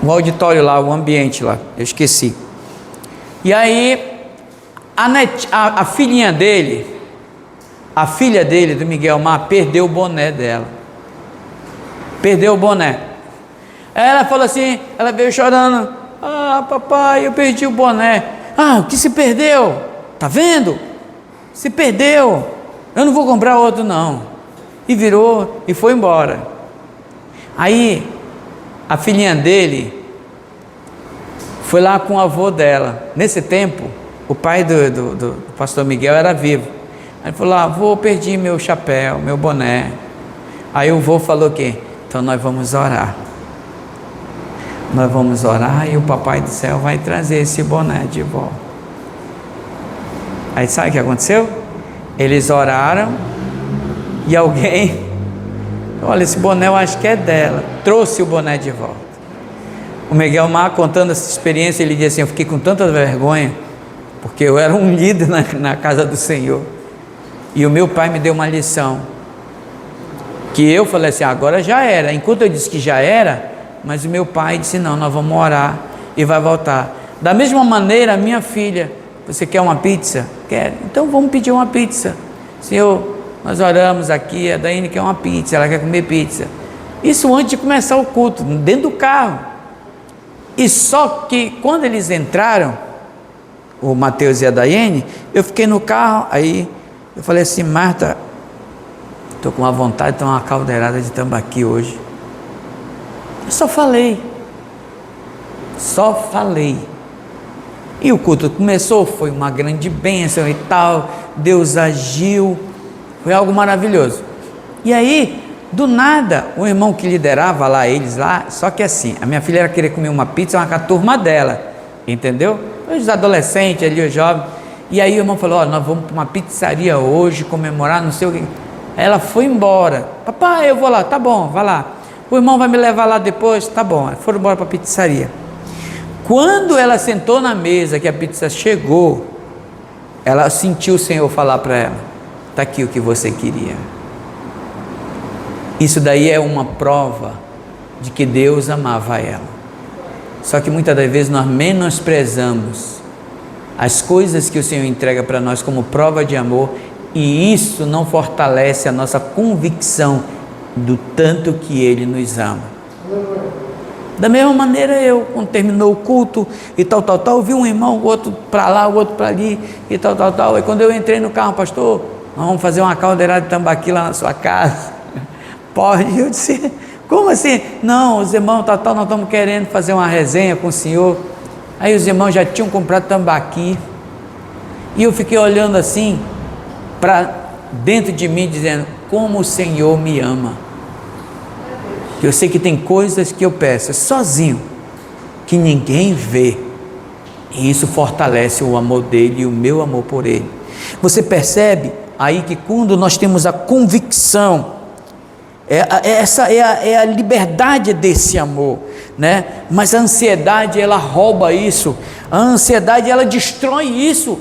O auditório lá, o ambiente lá, eu esqueci. E aí a filhinha dele, a filha dele, do Miguel Mar, perdeu o boné dela. Perdeu o boné. Ela falou assim, ela veio chorando: ah, papai, eu perdi o boné. Ah, o que se perdeu? Tá vendo? Se perdeu. Eu não vou comprar outro não. E virou e foi embora. Aí a filhinha dele foi lá com o avô dela. Nesse tempo, o pai do pastor Miguel era vivo. Aí falou: avô, perdi meu chapéu, meu boné. Aí o avô falou: o quê? Então nós vamos orar. Nós vamos orar e o papai do céu vai trazer esse boné de volta. Aí sabe o que aconteceu? Eles oraram e alguém: olha, esse boné eu acho que é dela. Trouxe o boné de volta. O Miguel Mar, contando essa experiência, ele disse assim: eu fiquei com tanta vergonha, porque eu era um líder na casa do Senhor, e o meu pai me deu uma lição, que eu falei assim: agora já era. Enquanto eu disse que já era, mas o meu pai disse: não, nós vamos orar e vai voltar. Da mesma maneira, a minha filha: você quer uma pizza? Quero. Então vamos pedir uma pizza. Senhor, nós oramos aqui, a Daiane quer uma pizza, ela quer comer pizza. Isso antes de começar o culto, dentro do carro. E só que quando eles entraram, o Mateus e a Daiane, eu fiquei no carro, aí eu falei assim: Marta, estou com uma vontade de tomar uma caldeirada de tambaqui hoje. Eu só falei. E o culto começou, foi uma grande bênção e tal, Deus agiu, foi algo maravilhoso. E aí, do nada, o irmão que liderava lá, eles lá, só que assim, a minha filha era querer comer uma pizza, com a turma dela, entendeu? Os adolescentes ali, os jovens. E aí o irmão falou: ó, nós vamos para uma pizzaria hoje, comemorar, não sei o que. Aí ela foi embora. Papai, eu vou lá. Tá bom, vai lá. O irmão vai me levar lá depois. Tá bom. Foram embora para a pizzaria. Quando ela sentou na mesa, que a pizza chegou, ela sentiu o Senhor falar para ela: está aqui o que você queria. Isso daí é uma prova de que Deus amava ela. Só que muitas das vezes nós menosprezamos as coisas que o Senhor entrega para nós como prova de amor, e isso não fortalece a nossa convicção do tanto que Ele nos ama. Da mesma maneira quando terminou o culto e tal, eu vi um irmão, o outro para lá, o outro para ali e tal. E quando eu entrei no carro, pastor, nós vamos fazer uma caldeirada de tambaqui lá na sua casa. Pode? Eu disse, como assim? Não, os irmãos, nós estamos querendo fazer uma resenha com o senhor. Aí os irmãos já tinham comprado tambaqui. E eu fiquei olhando assim, para dentro de mim, dizendo, como o Senhor me ama. Eu sei que tem coisas que eu peço sozinho, que ninguém vê. E isso fortalece o amor dele e o meu amor por ele. Você percebe aí que quando nós temos a convicção, essa é a liberdade desse amor, né? Mas a ansiedade, ela rouba isso. A ansiedade, ela destrói isso.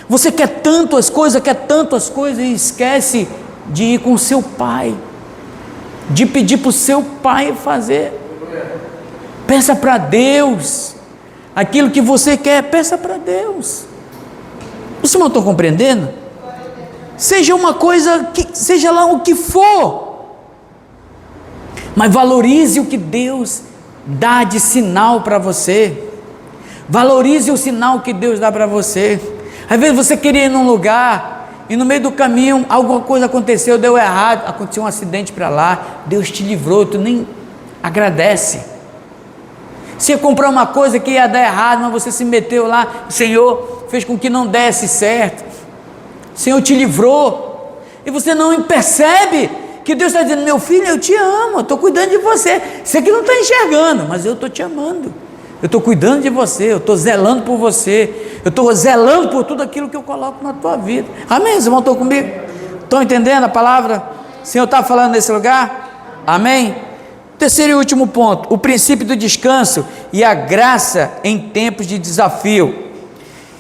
Você quer tantas coisas e esquece de ir com seu pai, de pedir para o seu pai fazer. Peça para Deus aquilo que você quer, peça para Deus. Vocês não estão compreendendo? Seja uma coisa, seja lá o que for, mas valorize o que Deus dá de sinal para você. Valorize o sinal que Deus dá para você. Às vezes você queria ir num lugar e no meio do caminho alguma coisa aconteceu, deu errado, aconteceu um acidente para lá, Deus te livrou, tu nem agradece. Você ia comprar uma coisa que ia dar errado, mas você se meteu lá, o Senhor fez com que não desse certo, o Senhor te livrou, e você não percebe que Deus está dizendo, meu filho, eu te amo, eu estou cuidando de você. Você que não está enxergando, mas eu estou te amando, eu estou cuidando de você, eu estou zelando por você, eu estou zelando por tudo aquilo que eu coloco na tua vida. Amém? Vocês estão comigo? Estão entendendo a palavra? O Senhor está falando nesse lugar? Amém? Terceiro e último ponto, o princípio do descanso e a graça em tempos de desafio.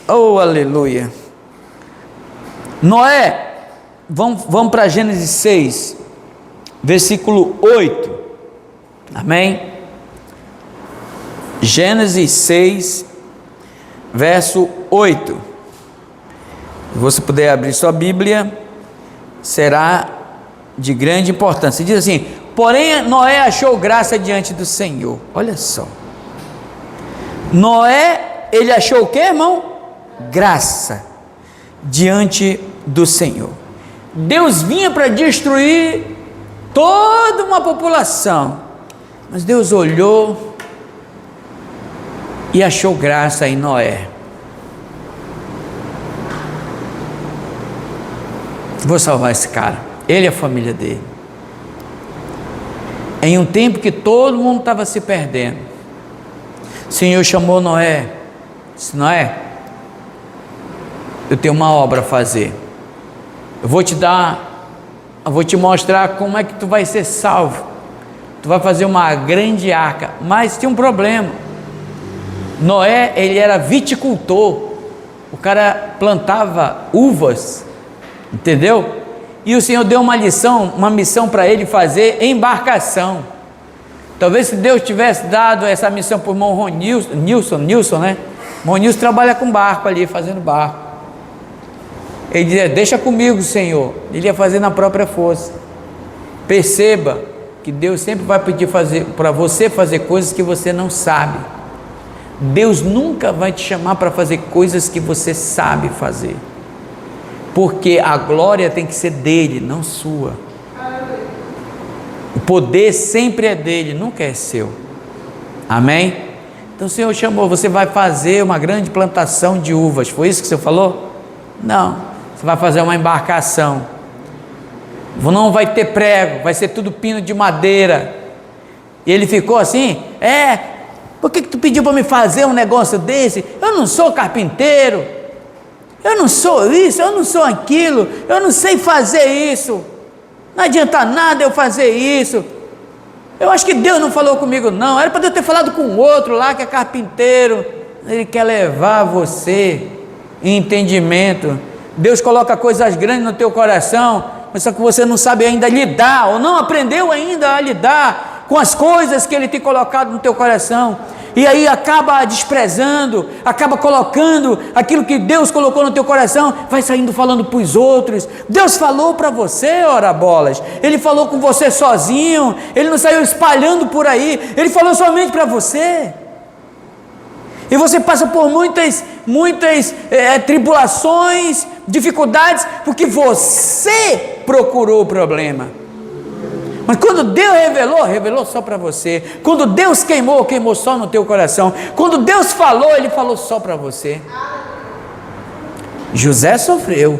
Oh, aleluia. Noé, vamos para Gênesis 6, versículo 8, amém? Gênesis 6, verso 8, se você puder abrir sua Bíblia, será de grande importância. Diz assim, porém Noé achou graça diante do Senhor. Olha só, Noé, ele achou o que, irmão? Graça diante do Senhor. Deus vinha para destruir toda uma população, mas Deus olhou e achou graça em Noé. Vou salvar esse cara, ele e a família dele. Em um tempo que todo mundo estava se perdendo, o Senhor chamou Noé, disse, Noé, eu tenho uma obra a fazer, eu vou te mostrar como é que tu vai ser salvo, tu vai fazer uma grande arca, mas tem um problema. Noé, ele era viticultor, o cara plantava uvas, entendeu? E o Senhor deu uma missão para ele fazer embarcação. Talvez se Deus tivesse dado essa missão para o irmão Nilson, né? O irmão Nilson trabalha com barco ali, fazendo barco. Ele dizia, deixa comigo, Senhor. Ele ia fazer na própria força. Perceba que Deus sempre vai pedir para você fazer coisas que você não sabe. Deus nunca vai te chamar para fazer coisas que você sabe fazer, porque a glória tem que ser dele, não sua. O poder sempre é dele, nunca é seu. Amém? Então o Senhor chamou, você vai fazer uma grande plantação de uvas, foi isso que o Senhor falou? Não, você vai fazer uma embarcação, não vai ter prego, vai ser tudo pino de madeira. E ele ficou assim, por que tu pediu para me fazer um negócio desse? Eu não sou carpinteiro, eu não sou isso, eu não sou aquilo, eu não sei fazer isso, não adianta nada eu fazer isso. Eu acho que Deus não falou comigo não, era para Deus ter falado com o outro lá que é carpinteiro. Ele quer levar você em entendimento. Deus coloca coisas grandes no teu coração, mas só que você não sabe ainda lidar, ou não aprendeu ainda a lidar com as coisas que Ele tem colocado no teu coração. e aí acaba desprezando, acaba colocando aquilo que Deus colocou no teu coração, vai saindo falando para os outros. Deus falou para você, ora bolas, Ele falou com você sozinho, Ele não saiu espalhando por aí, Ele falou somente para você. E você passa por muitas tribulações, dificuldades, porque você procurou o problema. Mas quando Deus revelou só para você. Quando Deus queimou só no teu coração. Quando Deus falou, Ele falou só para você. José sofreu.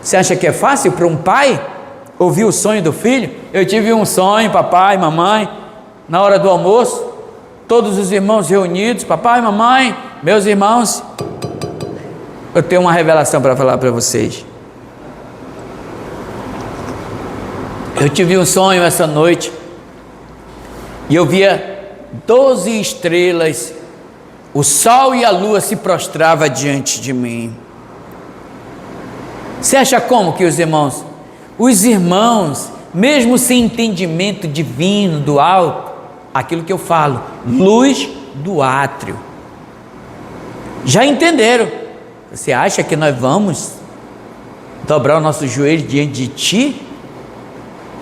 Você acha que é fácil para um pai ouvir o sonho do filho? Eu tive um sonho, papai, mamãe, na hora do almoço, todos os irmãos reunidos, papai, mamãe, meus irmãos. Eu tenho uma revelação para falar para vocês. Eu tive um sonho essa noite, e eu via 12 estrelas, o sol e a lua se prostravam diante de mim. Você acha como que os irmãos, mesmo sem entendimento divino do alto, aquilo que eu falo, luz do átrio, já entenderam? Você acha que nós vamos dobrar o nosso joelho diante de ti?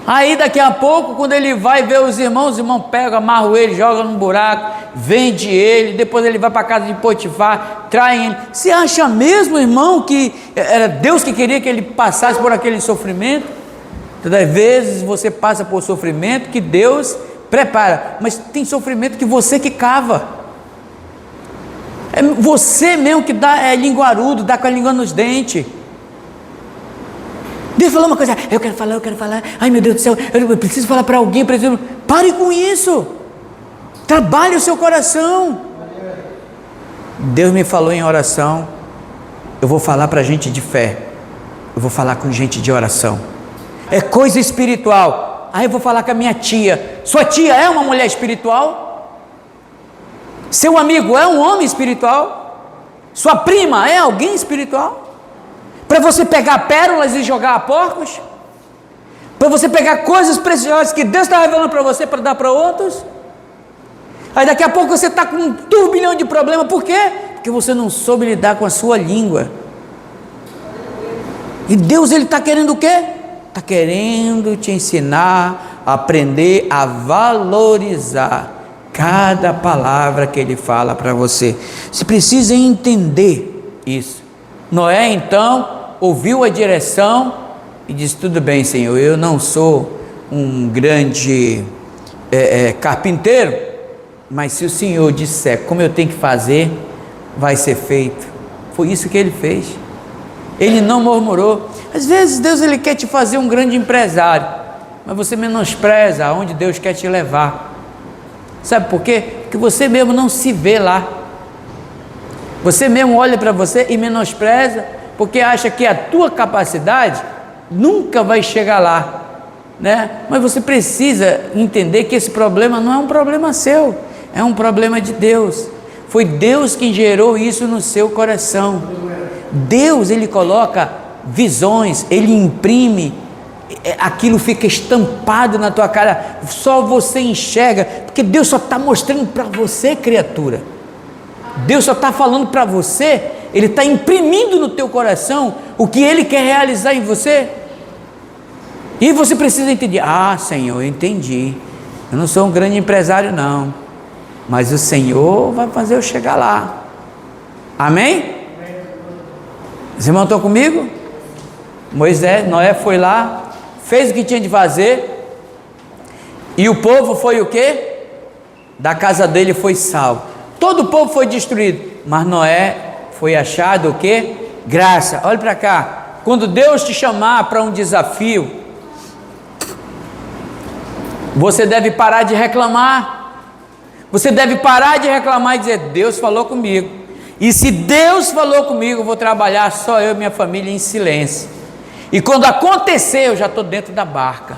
Aí daqui a pouco, quando ele vai ver os irmãos pegam, amarram ele, jogam num buraco, vende ele, depois ele vai para a casa de Potifar, traem ele. Você acha mesmo, irmão, que era Deus que queria que ele passasse por aquele sofrimento? Todas as vezes você passa por sofrimento que Deus prepara, mas tem sofrimento que você que cava. É você mesmo que dá linguarudo, dá com a língua nos dentes. Deus falou uma coisa, eu quero falar, ai meu Deus do céu, eu preciso falar para alguém, pare com isso, trabalhe o seu coração. Deus me falou em oração, eu vou falar para gente de fé, eu vou falar com gente de oração, é coisa espiritual. Aí eu vou falar com a minha tia, sua tia é uma mulher espiritual? Seu amigo é um homem espiritual? Sua prima é alguém espiritual? Para você pegar pérolas e jogar a porcos? Para você pegar coisas preciosas que Deus está revelando para você para dar para outros? Aí daqui a pouco você está com um turbilhão de problemas. Por quê? Porque você não soube lidar com a sua língua. E Deus, Ele está querendo o quê? Está querendo te ensinar a aprender a valorizar cada palavra que Ele fala para você. Você precisa entender isso. Noé então ouviu a direção e disse: tudo bem, Senhor, eu não sou um grande carpinteiro, mas se o Senhor disser como eu tenho que fazer, vai ser feito. Foi isso que ele fez. Ele não murmurou. Às vezes Deus, Ele quer te fazer um grande empresário, mas você menospreza aonde Deus quer te levar. Sabe por quê? Porque você mesmo não se vê lá. Você mesmo olha para você e menospreza, porque acha que a tua capacidade nunca vai chegar lá, né? Mas você precisa entender que esse problema não é um problema seu, é um problema de Deus. Foi Deus quem gerou isso no seu coração. Deus, Ele coloca visões, Ele imprime, aquilo fica estampado na tua cara, só você enxerga, porque Deus só está mostrando para você, criatura. Deus só está falando para você, Ele está imprimindo no teu coração o que Ele quer realizar em você. E você precisa entender: ah, Senhor, eu entendi, eu não sou um grande empresário não, mas o Senhor vai fazer eu chegar lá. Amém? Os irmãos estão comigo? Noé foi lá, fez o que tinha de fazer, e o povo foi o quê? Da casa dele foi salvo. Todo o povo foi destruído, mas Noé foi achado o quê? Graça. Olha para cá, quando Deus te chamar para um desafio, você deve parar de reclamar, você deve parar de reclamar e dizer: Deus falou comigo, e se Deus falou comigo, eu vou trabalhar só eu e minha família em silêncio, e quando acontecer, eu já estou dentro da barca.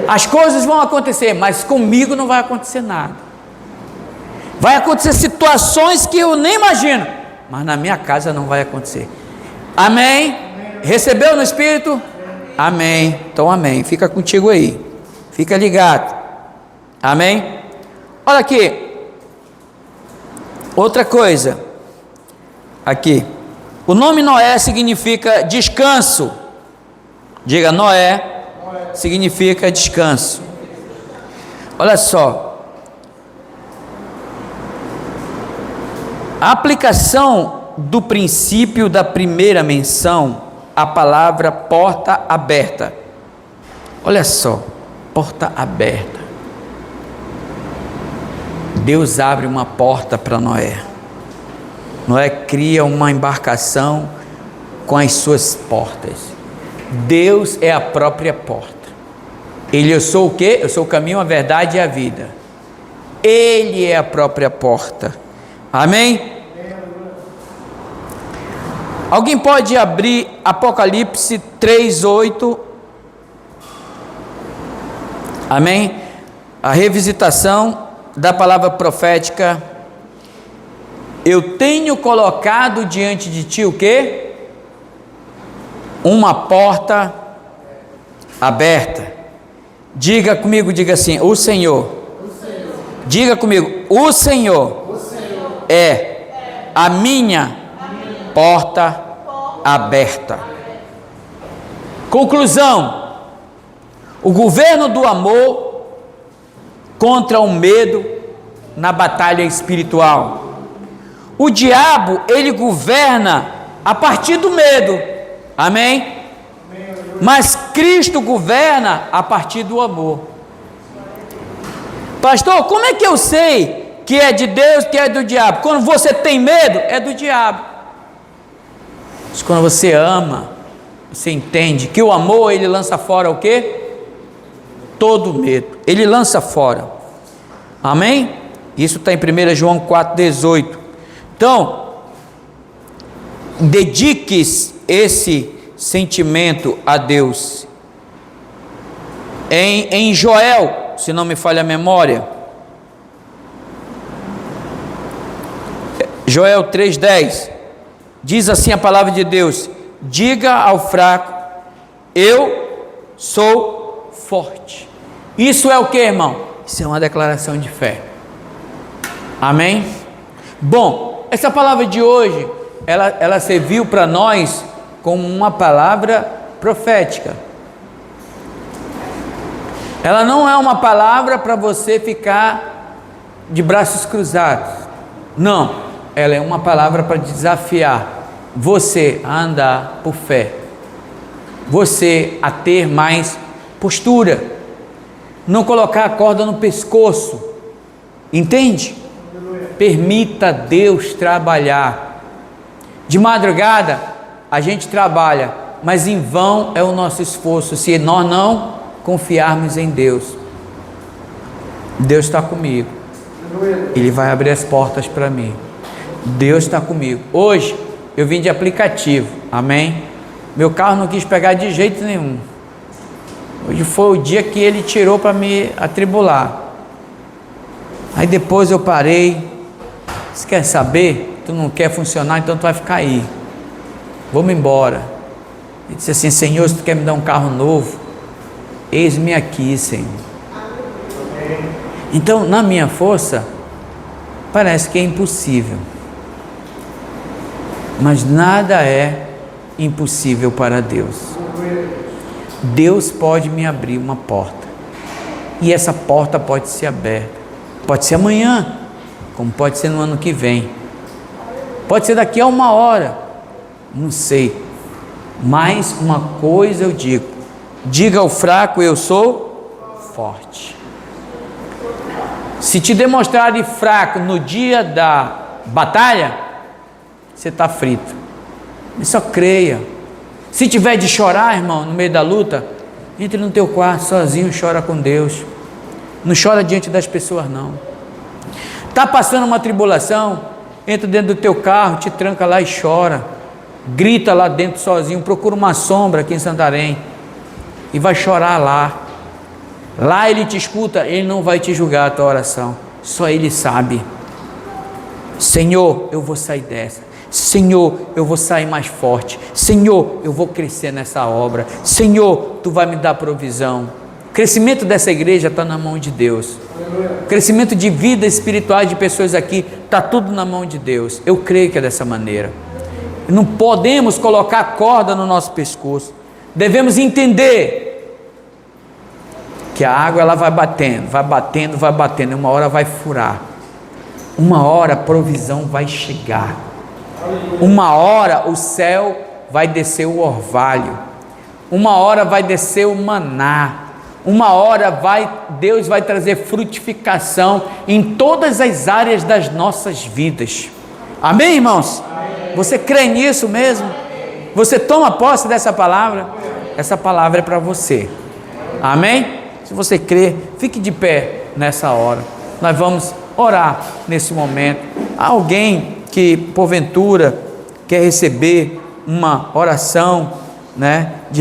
As coisas vão acontecer, mas comigo não vai acontecer nada. Vai acontecer situações que eu nem imagino, mas na minha casa não vai acontecer. Amém? Recebeu no Espírito? Amém. Então amém, fica contigo aí, fica ligado. Amém? Olha aqui, Outra coisa, aqui, o nome Noé significa descanso. Diga, Noé significa descanso. Olha só, a aplicação do princípio da primeira menção, a palavra porta aberta. Olha só, porta aberta. Deus abre uma porta para Noé. Noé cria uma embarcação com as suas portas. Deus é a própria porta. Eu sou o quê? Eu sou o caminho, a verdade e a vida. Ele é a própria porta. Amém? Alguém pode abrir Apocalipse 3:8? Amém? A revisitação da palavra profética. Eu tenho colocado diante de ti o quê? Uma porta aberta. Diga comigo, diga assim, o Senhor. Diga comigo, o Senhor é a minha porta aberta. Conclusão: o governo do amor contra o medo na batalha espiritual. O diabo, ele governa a partir do medo, amém? Mas Cristo governa a partir do amor. Pastor, como é que eu sei que é de Deus, que é do diabo? Quando você tem medo, é do diabo. Mas quando você ama, você entende que o amor, ele lança fora o quê? Todo medo, ele lança fora, amém? Isso está em 1 João 4,18. Então, dedique esse sentimento a Deus. Em Joel, se não me falha a memória, Joel 3,10, diz assim a palavra de Deus: diga ao fraco, eu sou forte. Isso é o que, irmão? Isso é uma declaração de fé. Amém? Bom, essa palavra de hoje, ela serviu para nós como uma palavra profética. Ela não é uma palavra para você ficar de braços cruzados. Não, ela é uma palavra para desafiar você a andar por fé, você a ter mais postura, não colocar a corda no pescoço, entende? Permita Deus trabalhar. De madrugada a gente trabalha, mas em vão é o nosso esforço se nós não confiarmos em Deus. Deus está comigo, Ele vai abrir as portas para mim. Deus está comigo. Hoje eu vim de aplicativo, amém? Meu carro não quis pegar de jeito nenhum. Hoje foi o dia que ele tirou para me atribular. Aí depois eu parei. Você quer saber? Tu não quer funcionar, então tu vai ficar aí. Vamos embora. Ele disse assim: Senhor, se tu quer me dar um carro novo, eis-me aqui, Senhor. Então, na minha força, parece que é impossível. Mas nada é impossível para Deus. Deus pode me abrir uma porta. E essa porta pode ser aberta. Pode ser amanhã, como pode ser no ano que vem. Pode ser daqui a 1 hora. Não sei. Mas uma coisa eu digo: diga ao fraco, eu sou forte. Se te demonstrarem fraco no dia da batalha, você está frito. Mas só creia. Se tiver de chorar, irmão, no meio da luta, entre no teu quarto sozinho, chora com Deus. Não chora diante das pessoas, não. Está passando uma tribulação, entra dentro do teu carro, te tranca lá e chora. Grita lá dentro sozinho, procura uma sombra aqui em Santarém e vai chorar lá. Lá ele te escuta, ele não vai te julgar a tua oração, só ele sabe. Senhor, eu vou sair dessa. Senhor, eu vou sair mais forte. Senhor, eu vou crescer nessa obra. Senhor, tu vai me dar provisão. O crescimento dessa igreja está na mão de Deus. O crescimento de vida espiritual de pessoas aqui, está tudo na mão de Deus. Eu creio que é dessa maneira. Não podemos colocar corda no nosso pescoço. Devemos entender que a água ela vai batendo, vai batendo, vai batendo, e uma hora vai furar. Uma hora a provisão vai chegar. Uma hora o céu vai descer o orvalho. Uma hora vai descer o maná. Uma hora Deus vai trazer frutificação em todas as áreas das nossas vidas. Amém, irmãos? Amém. Você crê nisso mesmo? Amém. Você toma posse dessa palavra? Amém. Essa palavra é para você. Amém? Se você crê, fique de pé nessa hora. Nós vamos orar nesse momento. Há alguém que porventura quer receber uma oração, né, de